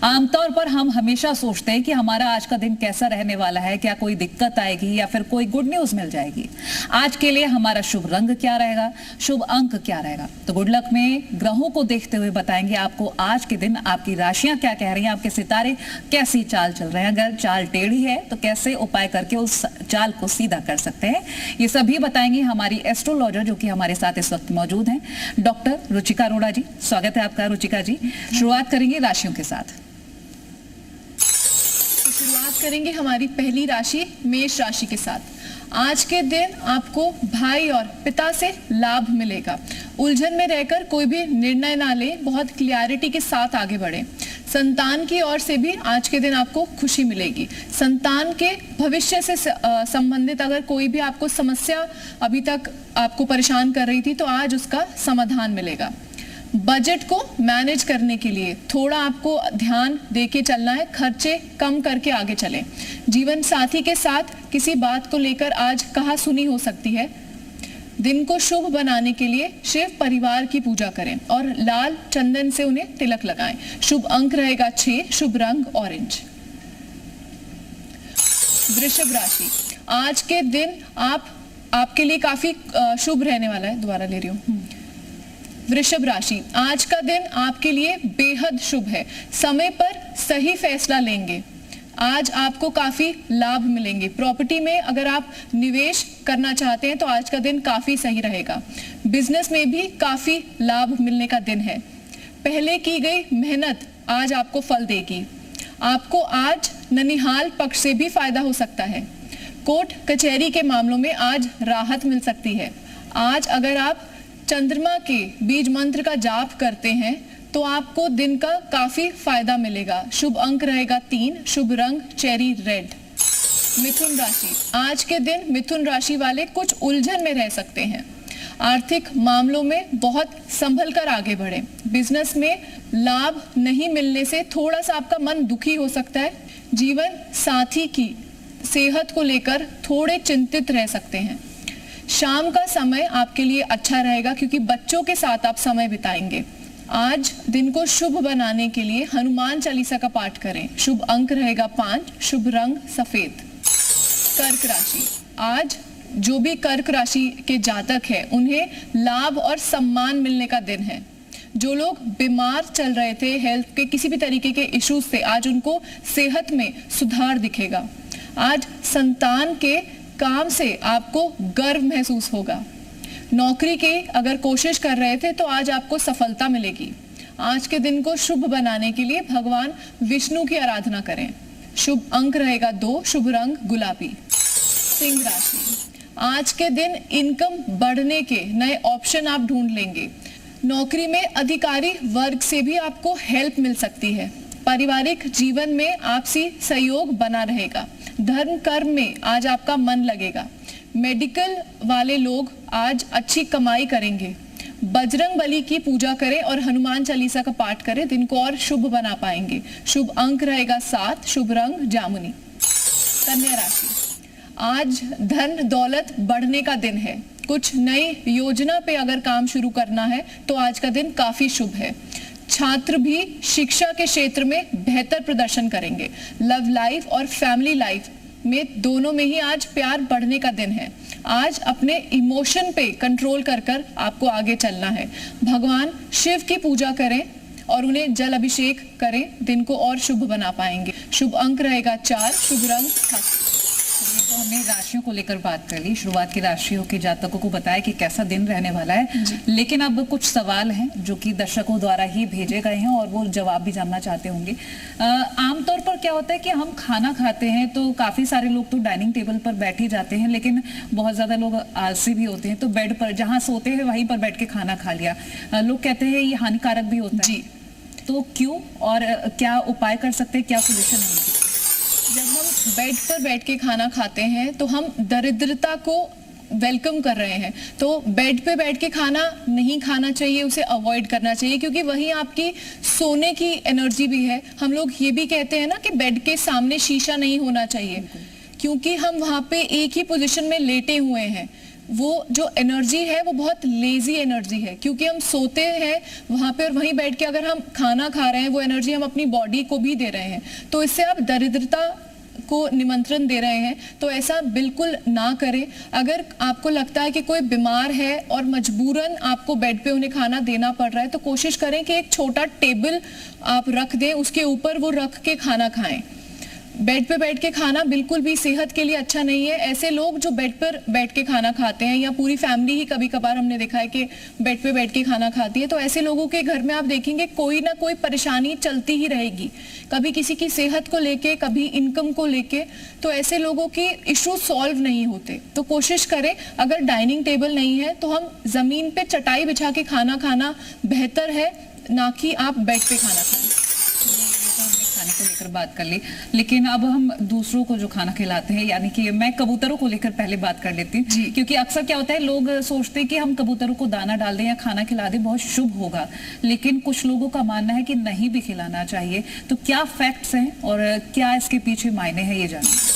आमतौर पर हम हमेशा सोचते हैं कि हमारा आज का दिन कैसा रहने वाला है, क्या कोई दिक्कत आएगी या फिर कोई गुड न्यूज मिल जाएगी। आज के लिए हमारा शुभ रंग क्या रहेगा, शुभ अंक क्या रहेगा। तो गुड लक में ग्रहों को देखते हुए बताएंगे आपको आज के दिन आपकी राशियां क्या कह रही हैं, आपके सितारे कैसी चाल चल रहे हैं। अगर चाल टेढ़ी है तो कैसे उपाय करके उस चाल को सीधा कर सकते हैं, ये सभी बताएंगे हमारी एस्ट्रोलॉजर जो कि हमारे साथ इस वक्त मौजूद हैं, डॉक्टर रुचिका अरोड़ा जी। स्वागत है आपका रुचिका जी। शुरुआत करेंगे राशियों के साथ। शुरुआत करेंगे हमारी पहली राशि मेष राशि के साथ। आज के दिन आपको भाई और पिता से लाभ मिलेगा। उलझन में रहकर कोई भी निर्णय ना लें, बहुत क्लियरिटी के साथ आगे बढ़ें। संतान की ओर से भी आज के दिन आपको खुशी मिलेगी। संतान के भविष्य से संबंधित अगर कोई भी आपको समस्या अभी तक आपको परेशान कर रही थी तो आज उसका समाधान मिलेगा। बजट को मैनेज करने के लिए थोड़ा आपको ध्यान देके चलना है, खर्चे कम करके आगे चलें। जीवन साथी के साथ किसी बात को लेकर आज कहासुनी हो सकती है। दिन को शुभ बनाने के लिए शिव परिवार की पूजा करें और लाल चंदन से उन्हें तिलक लगाएं। शुभ अंक रहेगा 6, शुभ रंग ऑरेंज। वृषभ राशि, आज के दिन आपके लिए काफी शुभ रहने वाला है। दोबारा ले रही हूँ। वृषभ राशि, आज का दिन आपके लिए बेहद शुभ है। समय पर सही फैसला लेंगे। आज आपको काफी लाभ मिलेंगे। प्रॉपर्टी में अगर आप निवेश करना चाहते हैं तो आज का दिन काफी सही रहेगा। बिजनेस में भी काफी लाभ मिलने का दिन है। पहले की गई मेहनत आज आपको फल देगी। आपको आज ननिहाल पक्ष से भी फायदा हो सकता है। कोर्ट कचहरी के मामलों में आज राहत मिल सकती है। आज अगर आप चंद्रमा के बीज मंत्र का जाप करते हैं तो आपको दिन का काफी फायदा मिलेगा। शुभ अंक रहेगा 3, शुभ रंग चेरी रेड। मिथुन राशि, आज के दिन मिथुन राशि वाले कुछ उलझन में रह सकते हैं। आर्थिक मामलों में बहुत संभल कर आगे बढ़े। बिजनेस में लाभ नहीं मिलने से थोड़ा सा आपका मन दुखी हो सकता है। जीवन साथी की सेहत को लेकर थोड़े चिंतित रह सकते हैं। शाम का समय आपके लिए अच्छा रहेगा क्योंकि बच्चों के साथ आप समय बिताएंगे। आज दिन को शुभ बनाने के लिए हनुमान चालीसा का पाठ करें। शुभ अंक रहेगा 5, शुभ रंग सफेद। कर्क राशि, आज जो भी कर्क राशि के जातक हैं उन्हें लाभ और सम्मान मिलने का दिन है। जो लोग बीमार चल रहे थे, हेल्थ के किसी भी तरीके के इश्यूज से, आज उनको सेहत में सुधार दिखेगा। आज संतान के काम से आपको गर्व महसूस होगा। नौकरी के अगर कोशिश कर रहे थे तो आज आपको सफलता मिलेगी। आज के दिन को शुभ बनाने के लिए भगवान विष्णु की आराधना करें। शुभ अंक रहेगा 2, शुभ रंग गुलाबी। सिंह राशि, आज के दिन इनकम बढ़ने के नए ऑप्शन आप ढूंढ लेंगे। नौकरी में अधिकारी वर्ग से भी आपको हेल्प मिल सकती है। पारिवारिक जीवन में आपसी सहयोग बना रहेगा। धर्म कर्म में आज आपका मन लगेगा। मेडिकल वाले लोग आज अच्छी कमाई करेंगे। बजरंग बली की पूजा करें और हनुमान चालीसा का पाठ करें, दिन को और शुभ बना पाएंगे। शुभ अंक रहेगा 7, शुभ रंग जामुनी। कन्या राशि, आज धन दौलत बढ़ने का दिन है। कुछ नई योजना पे अगर काम शुरू करना है तो आज का दिन काफी शुभ है। छात्र भी शिक्षा के क्षेत्र में बेहतर प्रदर्शन करेंगे। लव लाइफ और फैमिली लाइफ में दोनों में ही आज प्यार बढ़ने का दिन है। आज अपने इमोशन पे कंट्रोल कर आपको आगे चलना है। भगवान शिव की पूजा करें और उन्हें जल अभिषेक करें, दिन को और शुभ बना पाएंगे। शुभ अंक रहेगा 4, शुभ रंग हस्त। तो हमने राशियों को लेकर बात कर ली, शुरुआत की राशियों के जातकों को बताया कि कैसा दिन रहने वाला है। लेकिन अब कुछ सवाल हैं जो कि दर्शकों द्वारा ही भेजे गए हैं और वो जवाब भी जानना चाहते होंगे। आमतौर पर क्या होता है कि हम खाना खाते हैं तो काफी सारे लोग तो डाइनिंग टेबल पर बैठ ही जाते हैं, लेकिन बहुत ज्यादा लोग आलसी भी होते हैं तो बेड पर जहाँ सोते हैं वहीं पर बैठ के खाना खा लिया। लोग कहते हैं ये हानिकारक भी होता है जी, तो क्यों और क्या उपाय कर सकते हैं, क्या सोल्यूशन है? जब हम बेड पर बैठ के खाना खाते हैं तो हम दरिद्रता को वेलकम कर रहे हैं। तो बेड पे बैठ के खाना नहीं खाना चाहिए, उसे अवॉइड करना चाहिए क्योंकि वही आपकी सोने की एनर्जी भी है। हम लोग ये भी कहते हैं ना कि बेड के सामने शीशा नहीं होना चाहिए क्योंकि हम वहां पे एक ही पोजीशन में लेटे हुए हैं। वो जो एनर्जी है वो बहुत लेजी एनर्जी है, क्योंकि हम सोते हैं वहां पे और वहीं बैठ के अगर हम खाना खा रहे हैं वो एनर्जी हम अपनी बॉडी को भी दे रहे हैं, तो इससे आप दरिद्रता को निमंत्रण दे रहे हैं। तो ऐसा बिल्कुल ना करें। अगर आपको लगता है कि कोई बीमार है और मजबूरन आपको बेड पे उन्हें खाना देना पड़ रहा है, तो कोशिश करें कि एक छोटा टेबल आप रख दें, उसके ऊपर वो रख के खाना खाएं। बेड पे बैठ के खाना बिल्कुल भी सेहत के लिए अच्छा नहीं है। ऐसे लोग जो बेड पर बैठ के खाना खाते हैं, या पूरी फैमिली ही कभी कभार हमने देखा है कि बेड पे बैठ के खाना खाती है, तो ऐसे लोगों के घर में आप देखेंगे कोई ना कोई परेशानी चलती ही रहेगी, कभी किसी की सेहत को लेके, कभी इनकम को लेके। तो ऐसे लोगों की इशू सॉल्व नहीं होते। तो कोशिश करें, अगर डाइनिंग टेबल नहीं है तो हम जमीन पे चटाई बिछा के खाना खाना बेहतर है, ना कि आप बेड पे खाना खाएं। खाने को लेकर बात कर ली, लेकिन अब हम दूसरों को जो खाना खिलाते हैं, यानी कि मैं कबूतरों को लेकर पहले बात कर लेती हूँ, क्योंकि अक्सर क्या होता है, लोग सोचते हैं कि हम कबूतरों को दाना डाल दें या खाना खिला दें बहुत शुभ होगा, लेकिन कुछ लोगों का मानना है कि नहीं भी खिलाना चाहिए। तो क्या फैक्ट्स हैं और क्या इसके पीछे मायने हैं, ये जानिए।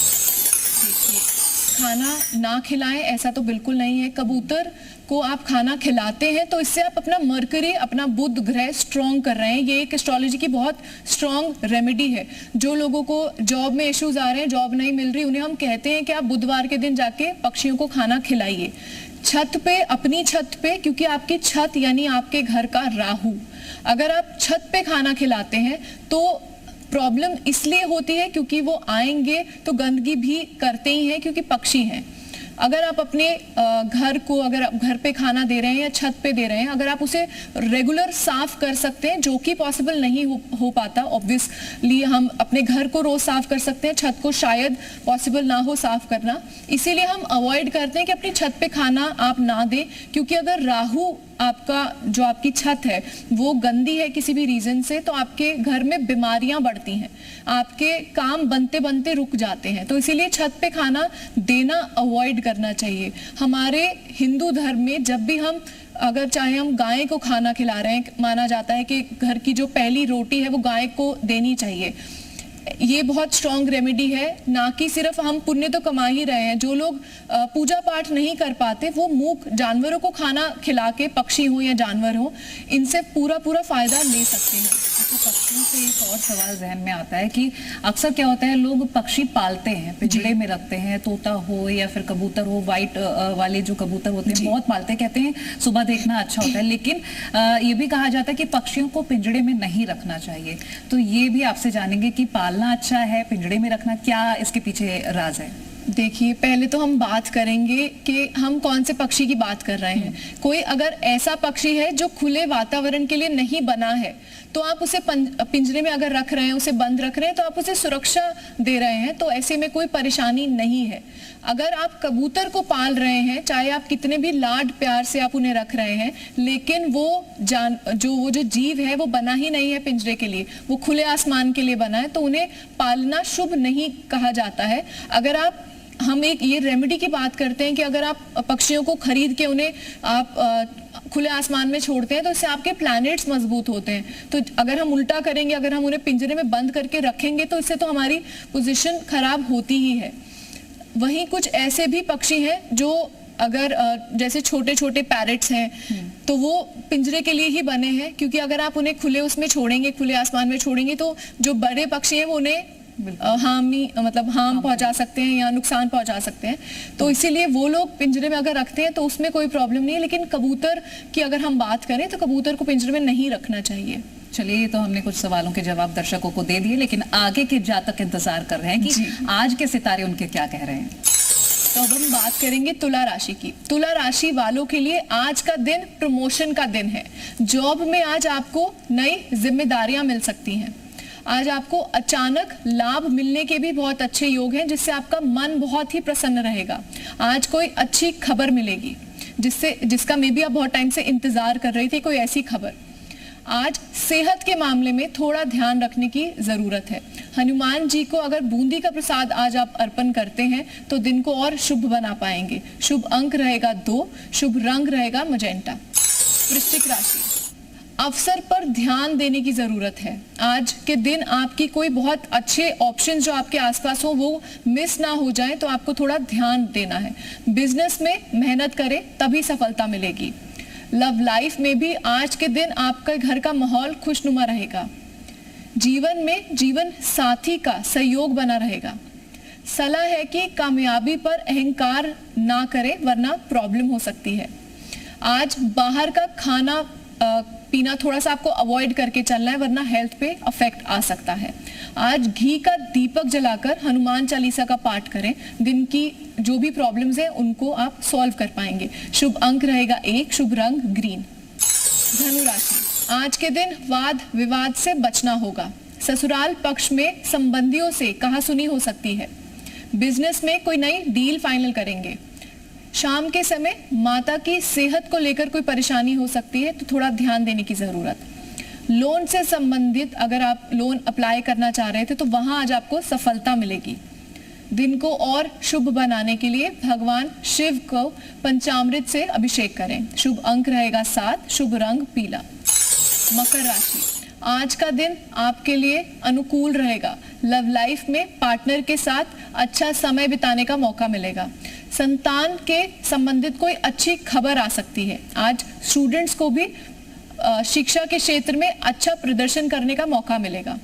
खाना ना खिलाएं ऐसा तो बिल्कुल नहीं है। कबूतर को आप खाना खिलाते हैं तो इससे आप अपना मरकरी, अपना बुध ग्रह स्ट्रॉन्ग कर रहे हैं। ये एक एस्ट्रोलॉजी की बहुत स्ट्रॉन्ग रेमेडी है। जो लोगों को जॉब में इश्यूज आ रहे हैं, जॉब नहीं मिल रही, उन्हें हम कहते हैं कि आप बुधवार के दिन जाके पक्षियों को खाना खिलाइए छत पे, अपनी छत पे, क्योंकि आपकी छत यानी आपके घर का राहु। अगर आप छत पे खाना खिलाते हैं तो प्रॉब्लम इसलिए होती है क्योंकि वो आएंगे तो गंदगी भी करते ही हैं, क्योंकि पक्षी हैं। अगर आप अपने घर को, अगर आप घर पे खाना दे रहे हैं या छत पे दे रहे हैं, अगर आप उसे रेगुलर साफ कर सकते हैं, जो कि पॉसिबल नहीं हो पाता ऑब्वियसली। हम अपने घर को रोज साफ कर सकते हैं, छत को शायद पॉसिबल ना हो साफ करना, इसीलिए हम अवॉइड करते हैं कि अपनी छत पे खाना आप ना दें। क्योंकि अगर राहु आपका, जो आपकी छत है वो गंदी है किसी भी रीजन से, तो आपके घर में बीमारियां बढ़ती हैं, आपके काम बनते बनते रुक जाते हैं। तो इसीलिए छत पे खाना देना अवॉइड करना चाहिए। हमारे हिंदू धर्म में जब भी हम, अगर चाहे हम गाय को खाना खिला रहे हैं, माना जाता है कि घर की जो पहली रोटी है वो गाय को देनी चाहिए। ये बहुत स्ट्रॉन्ग रेमेडी है, ना कि सिर्फ हम पुण्य तो कमा ही रहे हैं। जो लोग पूजा पाठ नहीं कर पाते, वो मूक जानवरों को खाना खिला के, पक्षी हो या जानवर हो, इनसे पूरा फायदा ले सकते हैं। अच्छा, पक्षियों से एक और सवाल जहन में आता है कि अक्सर क्या होता है, लोग पक्षी पालते हैं, पिंजड़े में रखते हैं, तोता हो या फिर कबूतर हो, व्हाइट वाले जो कबूतर होते हैं बहुत पालते हैं, कहते हैं सुबह देखना अच्छा होता है, लेकिन ये भी कहा जाता है कि पक्षियों को पिंजड़े में नहीं रखना चाहिए। तो ये भी आपसे जानेंगे कि पालना अच्छा है, पिंजड़े में रखना, क्या इसके पीछे राज है? देखिए, पहले तो हम बात करेंगे कि हम कौन से पक्षी की बात कर रहे हैं। कोई अगर ऐसा पक्षी है जो खुले वातावरण के लिए नहीं बना है, तो आप उसे पिंजरे में अगर रख रहे हैं, उसे बंद रख रहे हैं, तो आप उसे सुरक्षा दे रहे हैं, तो ऐसे में कोई परेशानी नहीं है। अगर आप कबूतर को पाल रहे हैं, चाहे आप कितने भी लाड प्यार से आप उन्हें रख रहे हैं, लेकिन वो जो जीव है वो बना ही नहीं है पिंजरे के लिए, वो खुले आसमान के लिए बना है, तो उन्हें पालना शुभ नहीं कहा जाता है। अगर आप, हम एक ये रेमेडी की बात करते हैं कि अगर आप पक्षियों को खरीद के उन्हें आप खुले आसमान में छोड़ते हैं, तो इससे आपके प्लैनेट्स मजबूत होते हैं। तो अगर हम उल्टा करेंगे, अगर हम उन्हें पिंजरे में बंद करके रखेंगे, तो इससे तो हमारी पोजीशन खराब होती ही है। वहीं कुछ ऐसे भी पक्षी हैं जो, अगर जैसे छोटे छोटे पैरेट्स हैं, तो वो पिंजरे के लिए ही बने हैं, क्योंकि अगर आप उन्हें खुले उसमें छोड़ेंगे, खुले आसमान में छोड़ेंगे, तो जो बड़े पक्षी हैं वो उन्हें हार्म पहुंचा सकते हैं या नुकसान पहुंचा सकते हैं। तो इसीलिए वो लोग पिंजरे में अगर रखते हैं तो उसमें कोई प्रॉब्लम नहीं है। लेकिन कबूतर की अगर हम बात करें तो कबूतर को पिंजरे में नहीं रखना चाहिए। चलिए, तो हमने कुछ सवालों के जवाब दर्शकों को दे दिए, लेकिन आगे के जातक इंतजार कर रहे हैं कि आज के सितारे उनके क्या कह रहे हैं। तो अब हम बात करेंगे तुला राशि की। तुला राशि वालों के लिए आज का दिन प्रमोशन का दिन है। जॉब में आज आपको नई जिम्मेदारियां मिल सकती हैं। आज आपको अचानक लाभ मिलने के भी बहुत अच्छे योग हैं, जिससे आपका मन बहुत ही प्रसन्न रहेगा। आज कोई अच्छी खबर मिलेगी जिसका मे बी आप बहुत टाइम से इंतजार कर रही थी, कोई ऐसी खबर। आज सेहत के मामले में थोड़ा ध्यान रखने की जरूरत है। हनुमान जी को अगर बूंदी का प्रसाद आज आप अर्पण करते हैं तो दिन को और शुभ बना पाएंगे। शुभ अंक रहेगा 2, शुभ रंग रहेगा मजेंटा। वृश्चिक राशि, अवसर पर ध्यान देने की जरूरत है। आज के दिन आपकी कोई बहुत अच्छे ऑप्शन जो आपके आसपास हो वो मिस ना हो जाए, तो आपको थोड़ा ध्यान देना है। बिजनेस में मेहनत करें तभी सफलता मिलेगी। लव लाइफ में भी आज के दिन आपका घर का माहौल खुशनुमा रहेगा। जीवन में जीवन साथी का सहयोग बना रहेगा। सलाह है कि कामयाबी पर अहंकार ना करें वरना प्रॉब्लम हो सकती है। आज बाहर का खाना पीना थोड़ा सा आपको अवॉइड करके चलना है वरना हेल्थ पे अफेक्ट आ सकता है। आज घी का दीपक जलाकर हनुमान चालीसा का पाठ करें। दिन की जो भी प्रॉब्लम्स हैं उनको आप सॉल्व कर पाएंगे। शुभ अंक रहेगा 1, शुभ रंग ग्रीन। धनु राशि, आज के दिन वाद विवाद से बचना होगा। ससुराल पक्ष में संबंधियों से कहासुनी हो सकती है। बिजनेस में कोई नई डील फाइनल करेंगे। शाम के समय माता की सेहत को लेकर कोई परेशानी हो सकती है, तो थोड़ा ध्यान देने की जरूरत। लोन से संबंधित अगर आप लोन अप्लाई करना चाह रहे थे तो वहां आज आपको सफलता मिलेगी। दिन को और शुभ बनाने के लिए भगवान शिव को पंचामृत से अभिषेक करें। शुभ अंक रहेगा 7, शुभ रंग पीला। मकर राशि, आज का दिन आपके लिए अनुकूल रहेगा। लव लाइफ में पार्टनर के साथ अच्छा समय बिताने का मौका मिलेगा। संतान के संबंधित कोई अच्छी खबर आ सकती है। आज स्टूडेंट्स को भी शिक्षा के क्षेत्र में अच्छा प्रदर्शन करने का मौका मिलेगा।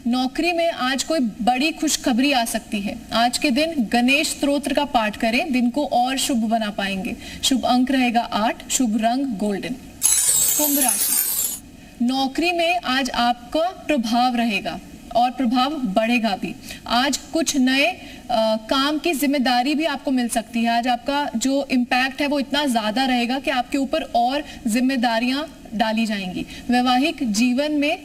नौकरी में आज कोई बड़ी खुशखबरी आ सकती है। आज के दिन गणेश स्तोत्र का पाठ करें, दिन को और शुभ बना पाएंगे। शुभ अंक रहेगा 8, शुभ रंग गोल्डन। कुंभ राशि, नौकरी में आज आपका प्रभाव रहेगा और प्रभाव बढ़ेगा भी। आज कुछ नए काम की जिम्मेदारी भी आपको मिल सकती है। आज आपका जो इम्पैक्ट है वो इतना ज्यादा रहेगा कि आपके ऊपर और जिम्मेदारियां डाली जाएंगी। वैवाहिक जीवन में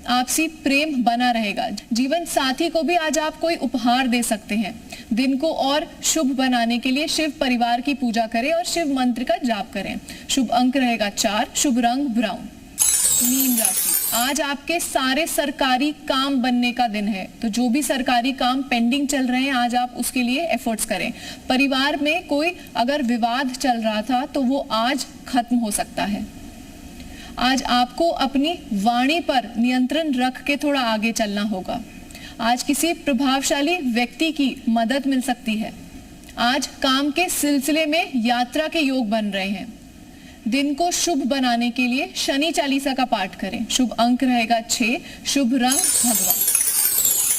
आपसी प्रेम बना रहेगा। जीवन साथी को भी आज आप कोई उपहार दे सकते हैं। दिन को और शुभ बनाने के लिए शिव परिवार की पूजा करें और शिव मंत्र का जाप करें। शुभ अंक रहेगा 4, शुभ रंग ब्राउन। मीन राशि, आज आपके सारे सरकारी काम बनने का दिन है, तो जो भी सरकारी काम पेंडिंग चल रहे हैं आज आप उसके लिए एफर्ट्स करें। परिवार में कोई अगर विवाद चल रहा था तो वो आज खत्म हो सकता है। आज आपको अपनी वाणी पर नियंत्रण रख के थोड़ा आगे चलना होगा। आज किसी प्रभावशाली व्यक्ति की मदद मिल सकती है। आज काम के सिलसिले में यात्रा के योग बन रहे हैं। दिन को शुभ बनाने के लिए शनि चालीसा का पाठ करें। शुभ अंक रहेगा 6, शुभ रंग भगवा।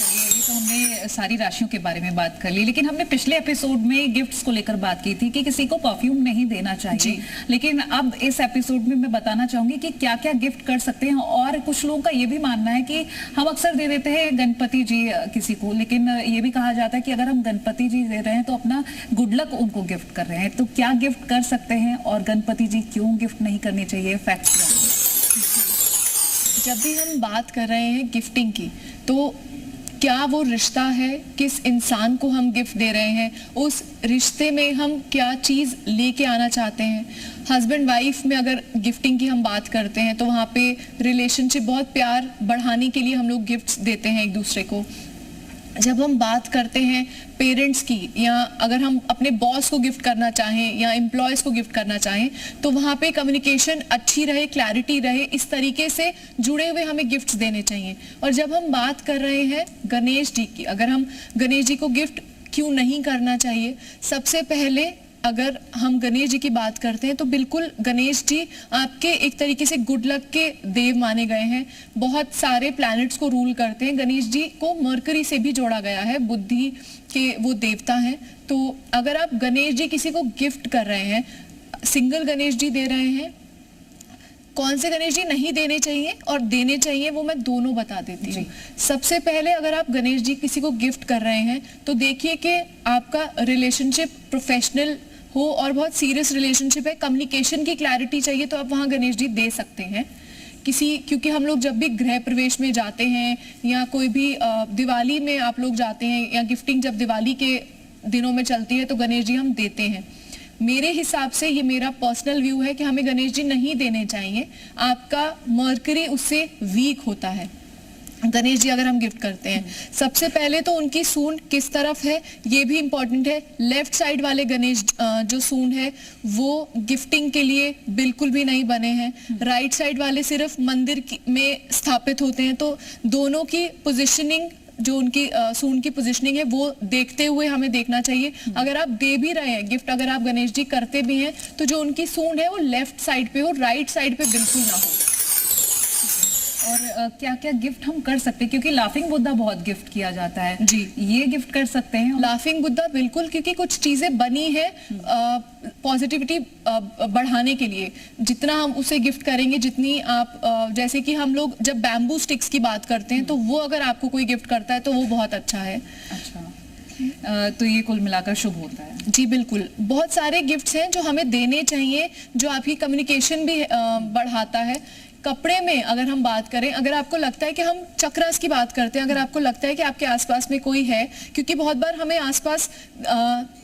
ये तो हमने सारी राशियों के बारे में बात कर ली, लेकिन हमने पिछले एपिसोड में गिफ्ट्स को लेकर बात की थी कि किसी को परफ्यूम नहीं देना चाहिए। लेकिन अब इस एपिसोड में मैं बताना चाहूंगी कि क्या क्या गिफ्ट कर सकते हैं। और कुछ लोगों का ये भी मानना है कि हम अक्सर दे देते हैं गणपति जी किसी को, लेकिन ये भी कहा जाता है कि अगर हम गणपति जी दे रहे हैं तो अपना गुड लक उनको गिफ्ट कर रहे हैं। तो क्या गिफ्ट कर सकते हैं और गणपति जी क्यों गिफ्ट नहीं करनी चाहिए, फैक्ट्स। जब भी हम बात कर रहे हैं गिफ्टिंग की, तो क्या वो रिश्ता है, किस इंसान को हम गिफ्ट दे रहे हैं, उस रिश्ते में हम क्या चीज लेके आना चाहते हैं। हस्बैंड वाइफ में अगर गिफ्टिंग की हम बात करते हैं तो वहाँ पे रिलेशनशिप बहुत प्यार बढ़ाने के लिए हम लोग गिफ्ट्स देते हैं एक दूसरे को। जब हम बात करते हैं पेरेंट्स की, या अगर हम अपने बॉस को गिफ्ट करना चाहें या एम्प्लॉयज को गिफ्ट करना चाहें, तो वहाँ पे कम्युनिकेशन अच्छी रहे, क्लैरिटी रहे, इस तरीके से जुड़े हुए हमें गिफ्ट्स देने चाहिए। और जब हम बात कर रहे हैं गणेश जी की, अगर हम गणेश जी को गिफ्ट क्यों नहीं करना चाहिए, सबसे पहले अगर हम गणेश जी की बात करते हैं तो बिल्कुल गणेश जी आपके एक तरीके से गुड लक के देव माने गए हैं। बहुत सारे प्लैनेट्स को रूल करते हैं। गणेश जी को मरकरी से भी जोड़ा गया है, बुद्धि के वो देवता हैं। तो अगर आप गणेश जी किसी को गिफ्ट कर रहे हैं, सिंगल गणेश जी दे रहे हैं, कौन से गणेश जी नहीं देने चाहिए और देने चाहिए वो मैं दोनों बता देती हूँ। सबसे पहले अगर आप गणेश जी किसी को गिफ्ट कर रहे हैं तो देखिए कि आपका रिलेशनशिप प्रोफेशनल हो और बहुत सीरियस रिलेशनशिप है, कम्युनिकेशन की क्लैरिटी चाहिए, तो आप वहाँ गणेश जी दे सकते हैं। क्योंकि हम लोग जब भी गृह प्रवेश में जाते हैं या कोई भी दिवाली में आप लोग जाते हैं, या गिफ्टिंग जब दिवाली के दिनों में चलती है तो गणेश जी हम देते हैं। मेरे हिसाब से ये मेरा पर्सनल व्यू है कि हमें गणेश जी नहीं देने चाहिए। आपका मरकरी उससे वीक होता है। गणेश जी अगर हम गिफ्ट करते हैं, सबसे पहले तो उनकी सूंड किस तरफ है ये भी इंपॉर्टेंट है। लेफ्ट साइड वाले गणेश जो सूंड है वो गिफ्टिंग के लिए बिल्कुल भी नहीं बने हैं। राइट साइड वाले सिर्फ मंदिर में स्थापित होते हैं। तो दोनों की पोजिशनिंग, जो उनकी सूंड की पोजीशनिंग है वो देखते हुए हमें देखना चाहिए। अगर आप दे भी रहे हैं गिफ्ट, अगर आप गणेश जी करते भी हैं, तो जो उनकी सूंड है वो लेफ्ट साइड पे हो, राइट साइड पे बिल्कुल ना हो। और क्या क्या गिफ्ट हम कर सकते हैं, क्योंकि लाफिंग बुद्धा बहुत गिफ्ट किया जाता है जी, ये गिफ्ट कर सकते हैं लाफिंग बुद्धा बिल्कुल, क्योंकि कुछ चीजें बनी है पॉजिटिविटी बढ़ाने के लिए। जितना हम उसे गिफ्ट करेंगे, जितनी आप जैसे कि हम लोग जब बैम्बू स्टिक्स की बात करते हैं, तो वो अगर आपको कोई गिफ्ट करता है तो वो बहुत अच्छा है। अच्छा, तो ये कुल मिलाकर शुभ होता है। जी बिल्कुल, बहुत सारे गिफ्ट्स हैं जो हमें देने चाहिए, जो आपकी कम्युनिकेशन भी बढ़ाता है। कपड़े में अगर हम बात करें, अगर आपको लगता है कि हम चक्रास की बात करते हैं, अगर आपको लगता है कि आपके आसपास में कोई है, क्योंकि बहुत बार हमें आसपास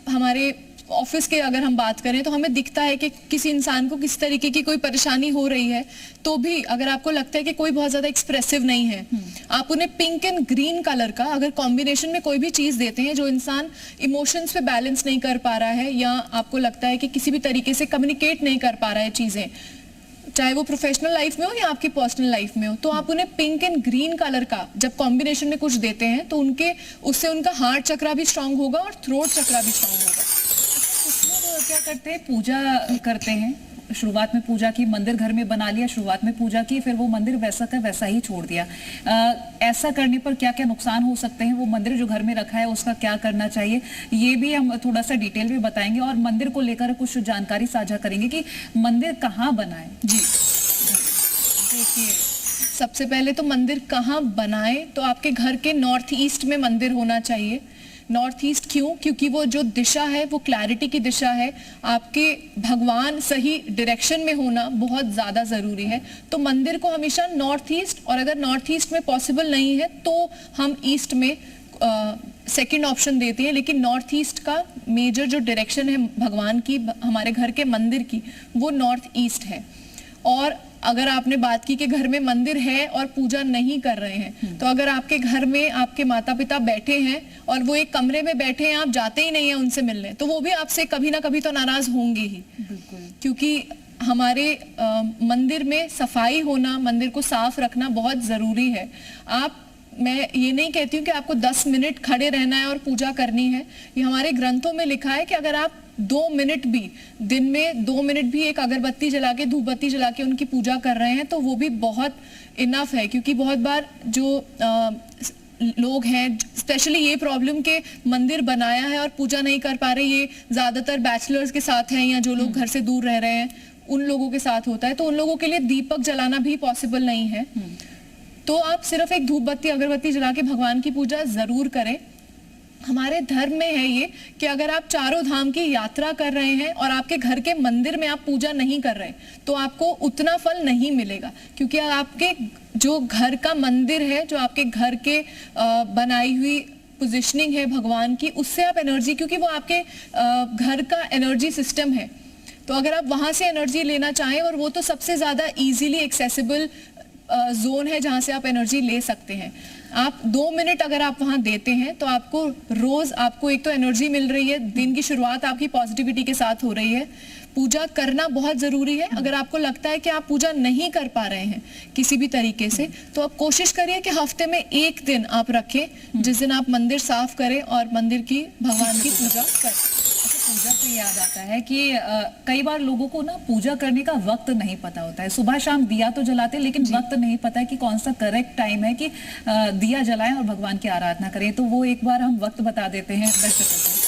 हमारे ऑफिस के अगर हम बात करें तो हमें दिखता है कि किसी इंसान को किस तरीके की कोई परेशानी हो रही है, तो भी अगर आपको लगता है कि कोई बहुत ज्यादा एक्सप्रेसिव नहीं है, आप उन्हें पिंक एंड ग्रीन कलर का अगर कॉम्बिनेशन में कोई भी चीज देते हैं, जो इंसान इमोशंस पे बैलेंस नहीं कर पा रहा है, या आपको लगता है कि किसी भी तरीके से कम्युनिकेट नहीं कर पा रहा है चीजें, चाहे वो प्रोफेशनल लाइफ में हो या आपकी पर्सनल लाइफ में हो, तो आप उन्हें पिंक एंड ग्रीन कलर का जब कॉम्बिनेशन में कुछ देते हैं तो उससे उनका हार्ट चक्रा भी स्ट्रांग होगा और थ्रोट चक्रा भी स्ट्रांग होगा। कुछ लोग क्या करते हैं, पूजा करते हैं, शुरुआत में पूजा की, मंदिर घर में बना लिया, शुरुआत में पूजा की, फिर वो मंदिर वैसा का वैसा ही छोड़ दिया। ऐसा करने पर क्या क्या नुकसान हो सकते हैं, वो मंदिर जो घर में रखा है उसका क्या करना चाहिए, ये भी हम थोड़ा सा डिटेल में बताएंगे, और मंदिर को लेकर कुछ जानकारी साझा करेंगे कि मंदिर कहाँ बनाए। जी देखिए, सबसे पहले तो मंदिर कहाँ बनाए, तो आपके घर के नॉर्थ ईस्ट में मंदिर होना चाहिए। नॉर्थ ईस्ट क्यों? क्योंकि वो जो दिशा है वो क्लैरिटी की दिशा है, आपके भगवान सही डायरेक्शन में होना बहुत ज़्यादा ज़रूरी है। तो मंदिर को हमेशा नॉर्थ ईस्ट, और अगर नॉर्थ ईस्ट में पॉसिबल नहीं है तो हम ईस्ट में सेकंड ऑप्शन देते हैं, लेकिन नॉर्थ ईस्ट का मेजर जो डायरेक्शन है भगवान की, हमारे घर के मंदिर की, वो नॉर्थ ईस्ट है। और अगर आपने बात की कि घर में मंदिर है और पूजा नहीं कर रहे हैं, तो अगर आपके घर में आपके माता पिता बैठे हैं और वो एक कमरे में बैठे हैं, आप जाते ही नहीं हैं उनसे मिलने, तो वो भी आपसे कभी ना कभी तो नाराज होंगे ही। क्योंकि हमारे मंदिर में सफाई होना, मंदिर को साफ रखना बहुत जरूरी है। मैं ये नहीं कहती हूँ कि आपको 10 मिनट खड़े रहना है और पूजा करनी है। ये हमारे ग्रंथों में लिखा है कि अगर आप 2 मिनट भी, दिन में 2 मिनट भी एक अगरबत्ती जला के, धूप बत्ती जला के उनकी पूजा कर रहे हैं, तो वो भी बहुत इनफ है। क्योंकि बहुत बार जो लोग हैं, स्पेशली ये प्रॉब्लम के मंदिर बनाया है और पूजा नहीं कर पा रहे, ये ज्यादातर बैचलर्स के साथ हैं या जो लोग घर से दूर रह रहे हैं उन लोगों के साथ होता है। तो उन लोगों के लिए दीपक जलाना भी पॉसिबल नहीं है, तो आप सिर्फ एक धूप बत्ती अगरबत्ती जला के भगवान की पूजा जरूर करें। हमारे धर्म में है ये कि अगर आप चारों धाम की यात्रा कर रहे हैं और आपके घर के मंदिर में आप पूजा नहीं कर रहे, तो आपको उतना फल नहीं मिलेगा। क्योंकि आपके जो घर का मंदिर है, जो आपके घर के बनाई हुई पोजिशनिंग है भगवान की, उससे आप एनर्जी, क्योंकि वो आपके घर का एनर्जी सिस्टम है, तो अगर आप वहां से एनर्जी लेना चाहें, और वो तो सबसे ज्यादा इजीली एक्सेसिबल जोन है जहां से आप एनर्जी ले सकते हैं। आप 2 मिनट अगर आप वहां देते हैं, तो आपको रोज आपको एक तो एनर्जी मिल रही है, दिन की शुरुआत आपकी पॉजिटिविटी के साथ हो रही है। पूजा करना बहुत जरूरी है। अगर आपको लगता है कि आप पूजा नहीं कर पा रहे हैं किसी भी तरीके से, तो आप कोशिश करिए कि हफ्ते में 1 दिन आप रखें जिस दिन आप मंदिर साफ करें और मंदिर की, भगवान की पूजा करें। पूजा से याद आता है कि कई बार लोगों को ना पूजा करने का वक्त नहीं पता होता है। सुबह शाम दिया तो जलाते, लेकिन वक्त नहीं पता है कि कौन सा करेक्ट टाइम है कि दिया जलाएं और भगवान की आराधना करें। तो वो एक बार हम वक्त बता देते हैं दर्शकों को।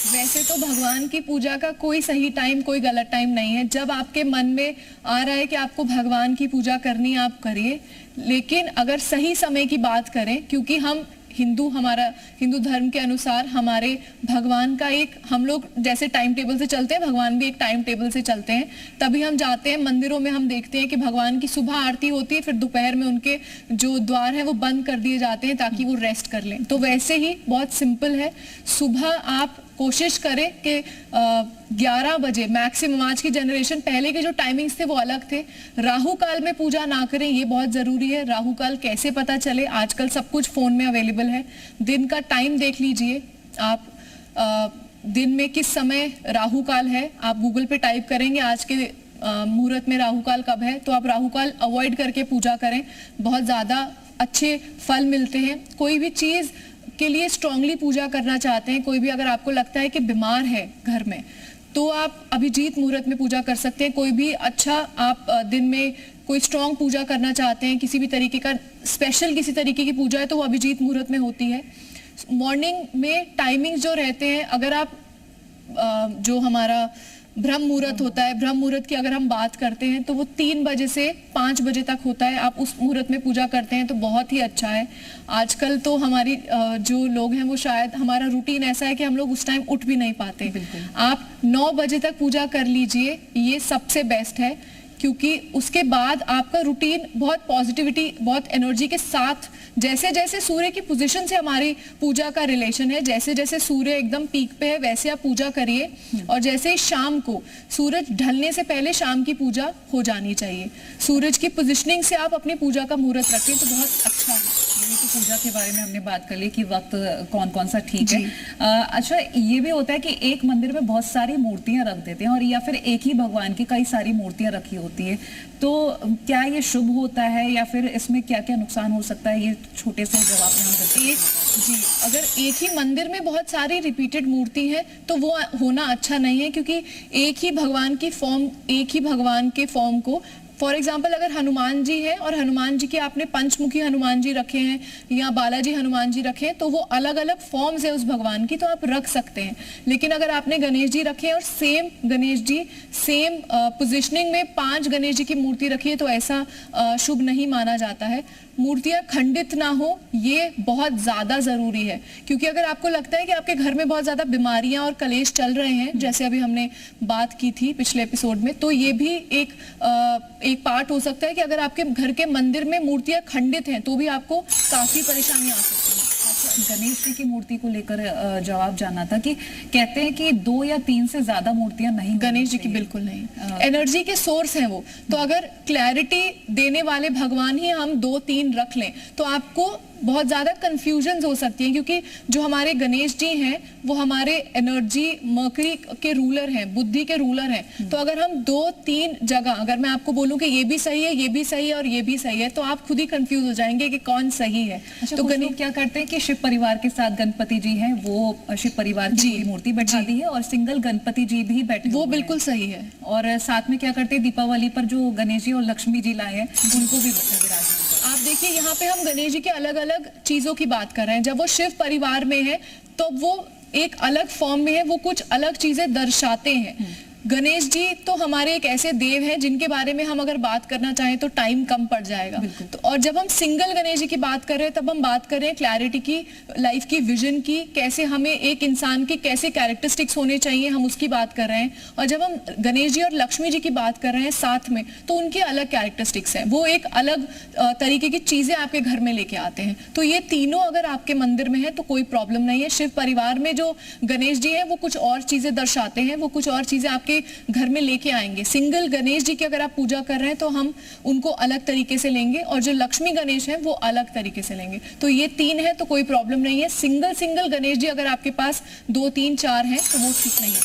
वैसे तो भगवान की पूजा का कोई सही टाइम, कोई गलत टाइम नहीं है। जब आपके मन में आ रहा है कि आपको भगवान की पूजा करनी, आप करिए। लेकिन अगर सही समय की बात करें, क्योंकि हमारा हिंदू धर्म के अनुसार हमारे भगवान का एक, हम लोग जैसे टाइम टेबल से चलते हैं, भगवान भी एक टाइम टेबल से चलते हैं। तभी हम जाते हैं मंदिरों में, हम देखते हैं कि भगवान की सुबह आरती होती है, फिर दोपहर में उनके जो द्वार है वो बंद कर दिए जाते हैं ताकि वो रेस्ट कर लें। तो वैसे ही बहुत सिंपल है, सुबह आप कोशिश करें कि 11 बजे मैक्सिमम, आज की जनरेशन, पहले के जो टाइमिंग्स थे वो अलग थे, राहु काल में पूजा ना करें, ये बहुत जरूरी है। राहु काल कैसे पता चले, आजकल सब कुछ फोन में अवेलेबल है। दिन का टाइम देख लीजिए आप, दिन में किस समय राहु काल है, आप गूगल पे टाइप करेंगे आज के मुहूर्त में राहु काल कब है, तो आप राहु काल अवॉइड करके पूजा करें, बहुत ज्यादा अच्छे फल मिलते हैं। कोई भी चीज के लिए स्ट्रांगली पूजा करना चाहते हैं, कोई भी अगर आपको लगता है कि बीमार है घर में, तो आप अभिजीत मुहूर्त में पूजा कर सकते हैं। कोई भी अच्छा आप दिन में कोई स्ट्रांग पूजा करना चाहते हैं, किसी भी तरीके का स्पेशल किसी तरीके की पूजा है, तो वो अभिजीत मुहूर्त में होती है। मॉर्निंग में टाइमिंग्स जो रहते हैं, अगर आप जो हमारा ब्रह्म मुहूर्त होता है, ब्रह्म मुहूर्त की अगर हम बात करते हैं तो वो 3 बजे से 5 बजे तक होता है। आप उस मुहूर्त में पूजा करते हैं तो बहुत ही अच्छा है। आजकल तो हमारी जो लोग हैं वो शायद, हमारा रूटीन ऐसा है कि हम लोग उस टाइम उठ भी नहीं पाते। आप 9 बजे तक पूजा कर लीजिए, ये सबसे बेस्ट है, क्योंकि उसके बाद आपका रूटीन बहुत पॉजिटिविटी, बहुत एनर्जी के साथ, जैसे जैसे सूर्य की पोजीशन से हमारी पूजा का रिलेशन है, जैसे जैसे सूर्य एकदम पीक पे है वैसे आप पूजा करिए। और जैसे ही शाम को सूरज ढलने से पहले शाम की पूजा हो जानी चाहिए। सूरज की पोजीशनिंग से आप अपनी पूजा का मुहूर्त रखें तो बहुत अच्छा है। तो पूजा के बारे में हमने बात कर ली कि वक्त कौन कौन सा ठीक है। अच्छा, ये भी होता है कि एक मंदिर में बहुत सारी मूर्तियां रख देते हैं, और या फिर एक ही भगवान की कई सारी मूर्तियां रखी होती है, तो क्या ये शुभ होता है या फिर इसमें क्या क्या नुकसान हो सकता है? ये छोटे से जवाब में हम देते हैं। जी, अगर एक ही मंदिर में बहुत सारी रिपीटेड मूर्ति है तो वो होना अच्छा नहीं है, क्योंकि एक ही भगवान की फॉर्म, एक ही भगवान के फॉर्म को, फॉर एग्जाम्पल अगर हनुमान जी है और हनुमान जी के आपने पंचमुखी हनुमान जी रखे हैं या बालाजी हनुमान जी रखे हैं, तो वो अलग अलग फॉर्म्स है उस भगवान की, तो आप रख सकते हैं। लेकिन अगर आपने गणेश जी रखे हैं और same Ganesh ji, same positioning में 5 गणेश जी की मूर्ति रखी है, तो ऐसा शुभ नहीं माना जाता है। मूर्तियां खंडित ना हो, ये बहुत ज्यादा जरूरी है, क्योंकि अगर आपको लगता है कि आपके घर में बहुत ज्यादा बीमारियां और कलेश चल रहे हैं, जैसे अभी हमने बात की थी पिछले एपिसोड में, तो ये भी एक पार्ट हो सकता है कि अगर आपके घर के मंदिर में मूर्तियां खंडित हैं तो भी आपको काफी परेशानियां आ सकती हैं। गणेश जी की मूर्ति को लेकर जवाब जानना था कि कहते हैं कि 2 या 3 से ज्यादा मूर्तियां नहीं, गणेश जी की बिल्कुल नहीं। एनर्जी के सोर्स हैं वो, तो अगर क्लैरिटी देने वाले भगवान ही हम 2-3 रख लें तो आपको बहुत ज्यादा कंफ्यूजन हो सकती है, क्योंकि जो हमारे गणेश जी हैं वो हमारे एनर्जी, मर्करी के रूलर हैं, बुद्धि के रूलर हैं। तो अगर हम 2-3 जगह, अगर मैं आपको बोलूं कि ये भी सही है, ये भी सही है और ये भी सही है, तो आप खुद ही कंफ्यूज हो जाएंगे कि कौन सही है। अच्छा, तो गणेश क्या करते हैं कि शिव परिवार के साथ गणपति जी हैं, वो शिव परिवार की मूर्ति बैठा दी है, और सिंगल गणपति जी भी बैठे, वो बिल्कुल सही है। और साथ में क्या करते हैं, दीपावली पर जो गणेश जी और लक्ष्मी जी लाए हैं उनको भी विराजमान। आप देखिए, यहाँ पे हम गणेश जी के अलग अलग चीजों की बात कर रहे हैं। जब वो शिव परिवार में है तो वो एक अलग फॉर्म में है, वो कुछ अलग चीजें दर्शाते हैं। गणेश जी तो हमारे एक ऐसे देव हैं जिनके बारे में हम अगर बात करना चाहें तो टाइम कम पड़ जाएगा। तो और जब हम सिंगल गणेश जी की बात कर रहे हैं तब हम बात कर रहे हैं क्लैरिटी की, लाइफ की विजन की, कैसे हमें एक इंसान की कैसे कैरेक्टरिस्टिक्स होने चाहिए, हम उसकी बात कर रहे हैं। और जब हम गणेश जी और लक्ष्मी जी की बात कर रहे हैं साथ में, तो उनकी अलग कैरेक्टरिस्टिक्स हैं, वो एक अलग तरीके की चीजें आपके घर में लेके आते हैं। तो ये तीनों अगर आपके मंदिर में है तो कोई प्रॉब्लम नहीं है। शिव परिवार में जो गणेश जी है वो कुछ और चीजें दर्शाते हैं, वो कुछ और चीजें आपके घर में लेके आएंगे। सिंगल गणेश जी की अगर आप पूजा कर रहे हैं तो हम उनको अलग तरीके से लेंगे, और जो लक्ष्मी गणेश हैं वो अलग तरीके से लेंगे। तो ये 3 है तो कोई प्रॉब्लम नहीं है। सिंगल गणेश जी अगर आपके पास 2-3-4 हैं तो वो ठीक नहीं है।